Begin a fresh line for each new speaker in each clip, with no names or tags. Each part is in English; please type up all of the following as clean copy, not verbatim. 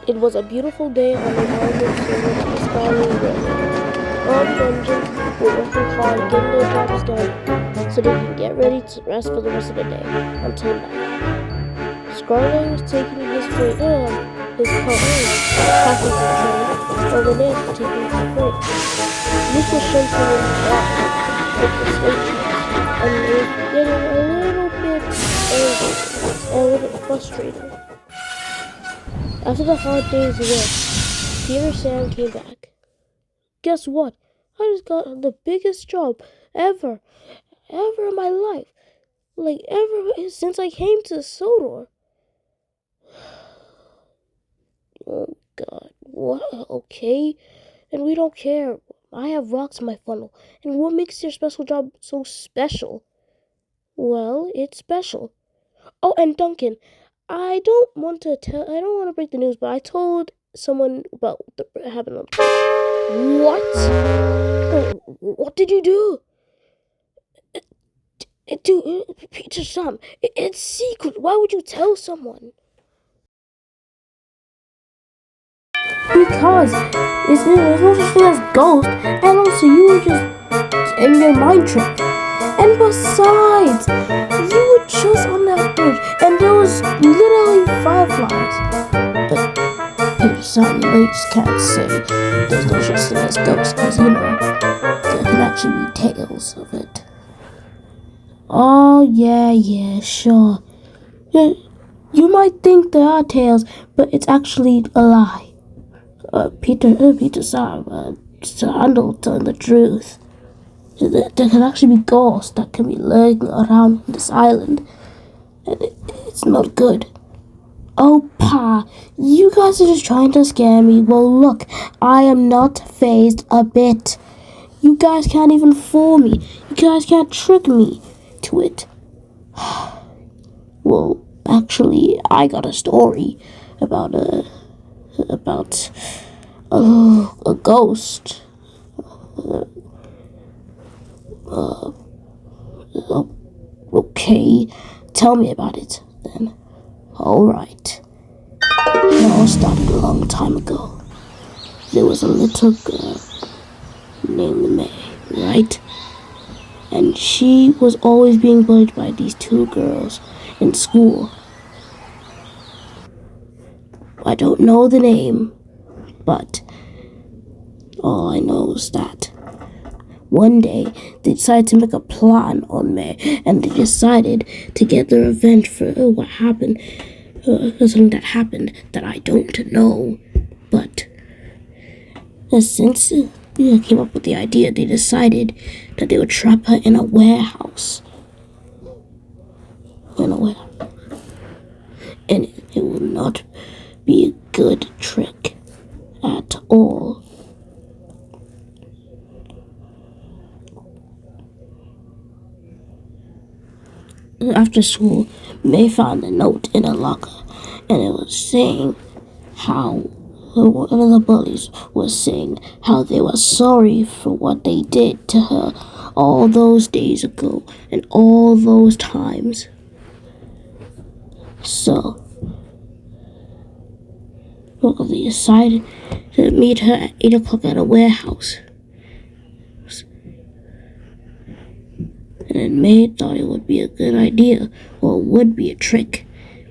It was a beautiful day on the island sailing on the skarloey railway. All the engines were working hard, getting their jobs done, so they can get ready to rest for the rest of the day until night. Skarloey was taking his freight, his passenger train, while Renee was taking his freight. Luke was shunting in the dock with the sleigh trains, and they were getting a little bit angry and a little bit frustrated. After the hard day's work, Peter and Sam came back. Guess what? I just got the biggest job ever in my life. Like, ever since I came to Sodor. Oh, God. What? Okay. And we don't care. I have rocks in my funnel. And what makes your special job so special? Well, it's special. Oh, and Duncan, I don't want to break the news, but I told someone about what happened on the plane. What? Oh, what did you do? Peter, Sam, it's secret. Why would you tell someone? Because there's no such thing as ghost, and also you were just in your mind trick. And besides, you were just on that bridge, and there was literally fireflies. But Peter, Sam, they just can't say there's no such thing as ghosts, because there can actually be tales of it. Oh yeah, sure. You might think there are tales, but it's actually a lie. Peter, Sam, Sir Handel telling the truth. There can actually be ghosts that can be lurking around this island, and it's not good. Oh, Pa, you guys are just trying to scare me. Well, look, I am not fazed a bit. You guys can't even fool me. You guys can't trick me to it. Well, actually, I got a story about a ghost. Okay, tell me about it then. Alright. It all started a long time ago. There was a little girl named May, right? And she was always being bullied by these two girls in school. I don't know the name, but all I know is that one day they decided to make a plan on May, and they decided to get the revenge for what happened, something that happened that I don't know. But since they came up with the idea, they decided that they would trap her in a warehouse. And it will not be a good trick at all. After school, May found a note in a locker, and it was saying how one of the bullies was saying how they were sorry for what they did to her all those days ago and all those times. So, they decided to meet her at 8 o'clock at a warehouse. And May thought it would be a good idea, or it would be a trick,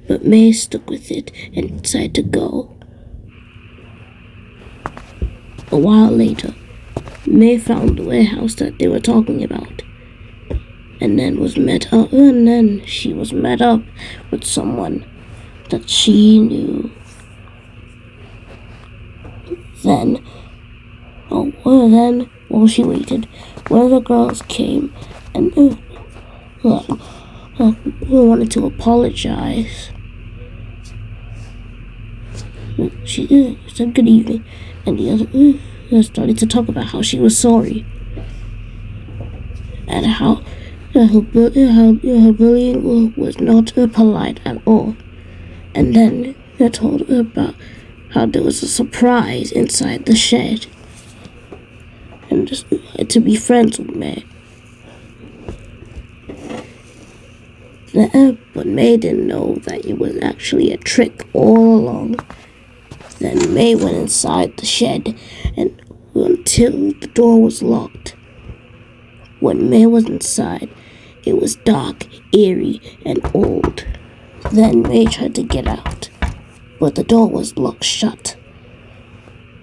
but May stuck with it and decided to go. A while later, May found the warehouse that they were talking about, and then she was met up with someone that she knew. Then, while she waited, one of the girls came and wanted to apologize. She said good evening, and the other started to talk about how she was sorry and how her bullying was not polite at all. And then I told her about how there was a surprise inside the shed, and just to be friends with May. But May didn't know that it was actually a trick all along. Then May went inside the shed and until the door was locked. When May was inside, it was dark, eerie, and old. Then May tried to get out, but the door was locked shut.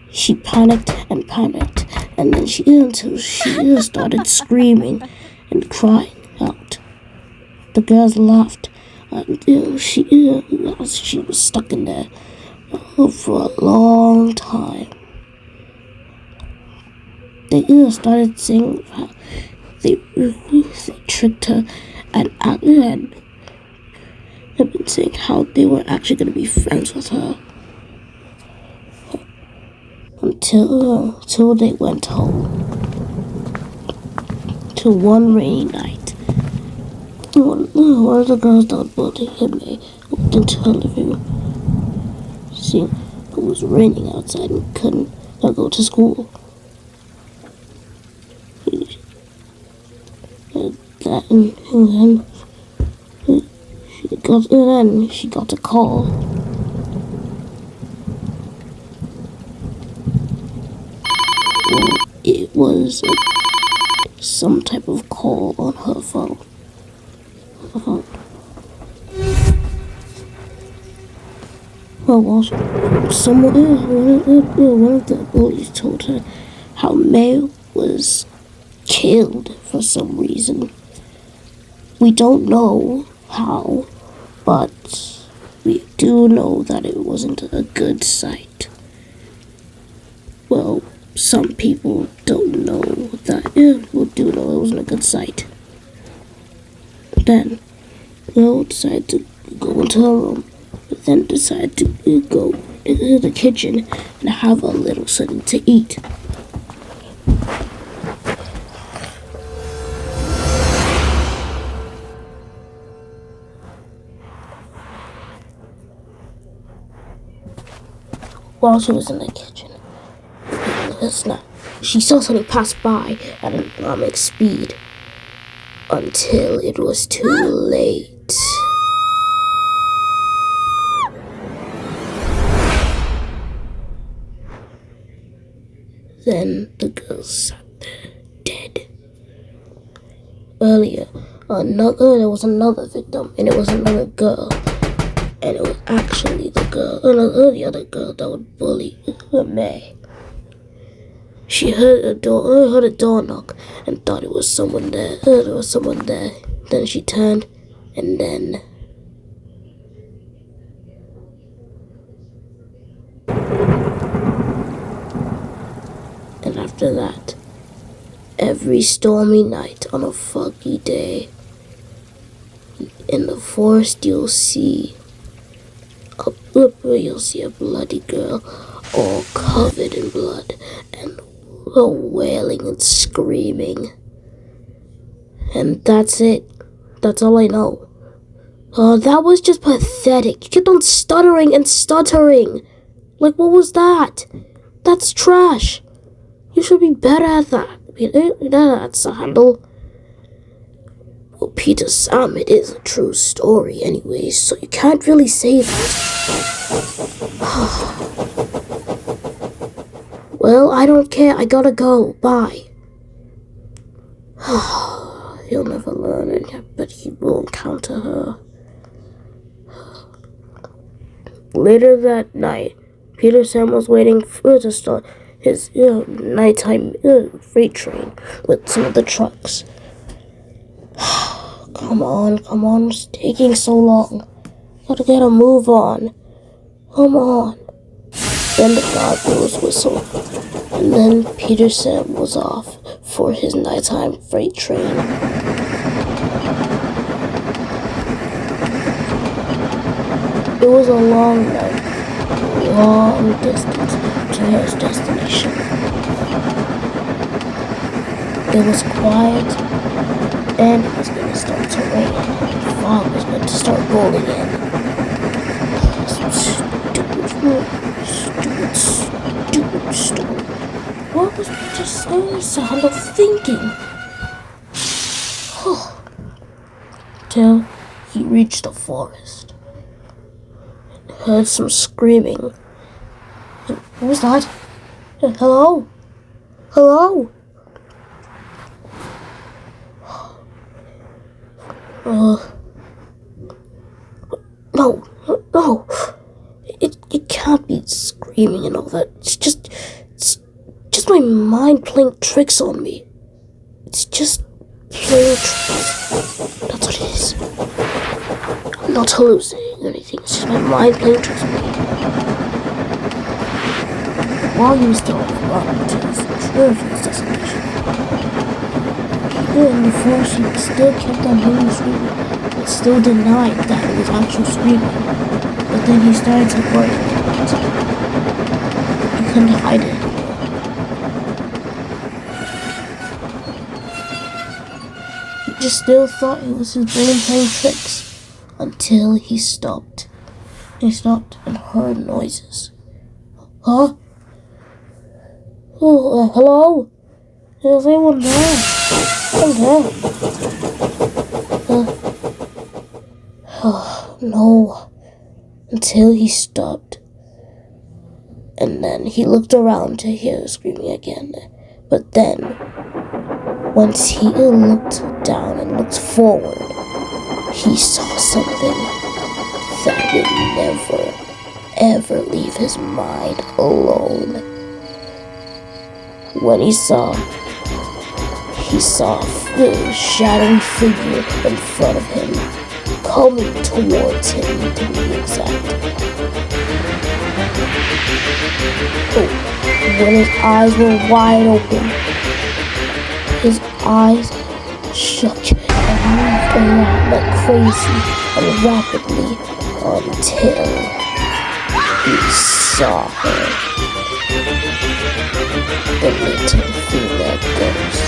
She panicked, and then until she started screaming and crying out. The girls laughed until she was stuck in there for a long time. They started saying how they tricked her and had been saying how they were actually going to be friends with her. Until they went home. Till one rainy night, one of the girls that bullied him walked into her living room, seeing it was raining outside and couldn't go to school. Then she got a call. It was some type of call on her phone. Well, one of the bullies told her how May was killed for some reason. We don't know how, but we do know that it wasn't a good sight. Well, some people don't know that. We do know it wasn't a good sight. Then, Will decided to go into her room, but then decided to go into the kitchen and have a little something to eat. While she was in the kitchen, she saw something pass by at an alarming speed until it was too late. Then the girl sat there, dead. Earlier, there was another victim, and it was another girl. And it was actually the other girl that would bully May. She heard a door knock and thought it was someone there. There was someone there. Then she turned, and then and after that, every stormy night on a foggy day, in the forest you'll see a bloody girl all covered in blood and wailing and screaming. And that's it. That's all I know. That was just pathetic. You kept on stuttering and stuttering. Like, what was that? That's trash. You should be better at that. That's Sir Handel. Well, Peter Sam, it is a true story anyways, so you can't really say that. Well, I don't care. I gotta go. Bye. He'll never learn it, but he will encounter her. Later that night, Peter Sam was waiting to start his nighttime freight train with some of the trucks. Come on, it's taking so long. Gotta get a move on. Come on. Then the guard blew his whistle, and then Peter Sam was off for his nighttime freight train. It was a long night, long distance to his destination. It was quiet, and it was going to start to rain. The fog was going to start rolling in. Stupid storm. What was Peter Sam thinking? Till he reached the forest and heard some screaming What was that? Hello? Hello? No, no. It can't be screaming and all that. It's just my mind playing tricks on me. It's just playing tricks. That's what it is. I'm not hallucinating or anything. It's just my mind playing tricks on me. While he was still on the run to his destination, in the forest, he still kept on hearing the screaming, but still denied that it was actual screaming. But then he started to worry about it. He couldn't hide it anymore. He just still thought it was his brain playing tricks until he stopped. He stopped and heard noises. Huh? Oh, hello? Is anyone there? I'm there. Oh, no. Until he stopped. And then he looked around to hear screaming again. But then, once he looked down and looked forward, he saw something that would never, ever leave his mind alone. When he saw a shadowy figure in front of him, coming towards him, to be exact. Oh, when his eyes were wide open, his eyes shook and moved around like crazy and rapidly until he saw her. The little female ghost.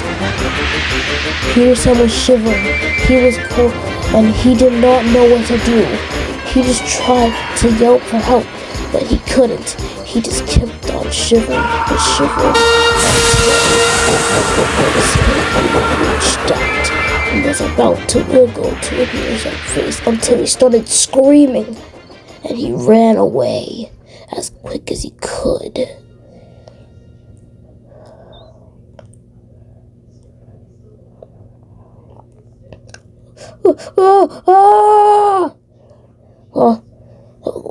Peterson was shivering. He was cold and he did not know what to do. He just tried to yelp for help, but he couldn't. He just kept on shivering and shivering until he reached out and was about to wiggle to his face until he started screaming, and he ran away as quick as he could.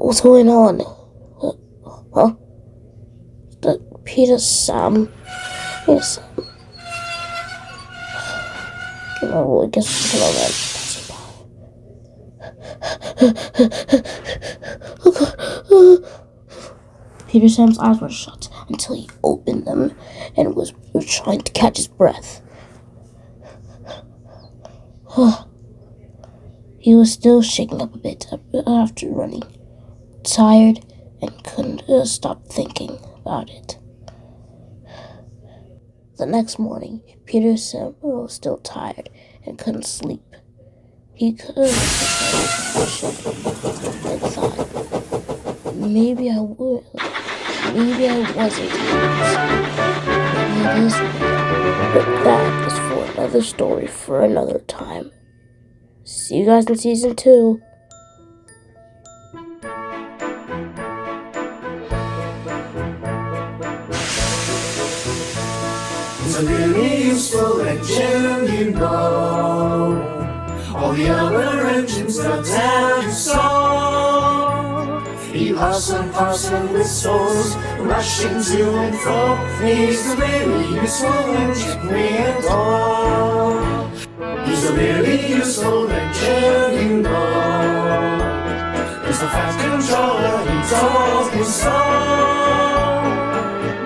What's going on? Huh? Peter, Sam? Yes. Oh, I guess we can all Peter Sam's eyes were shut until he opened them and was trying to catch his breath. He was still shaking up a bit after running, tired, and couldn't stop thinking about it. The next morning, Peter Sam was still tired and couldn't sleep. He couldn't and thought, maybe I wasn't. Maybe it is. But that is for another story for another time. See you guys in season 2.
He's a really useful engine, you know. All the other engines go down to saw. He huffs and puffs and whistles, rushing to and fro. He's a really useful engine, we adore. He's a really useful engine, you know. He's the fast controller who told him so.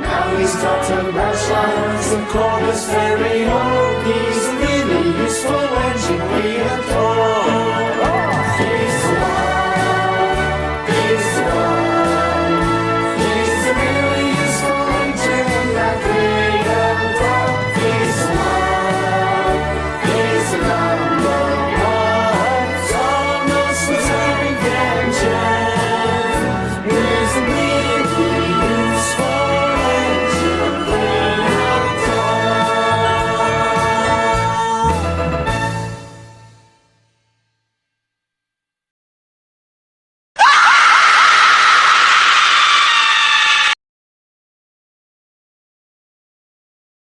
Now he's got to rush lines and call his very own.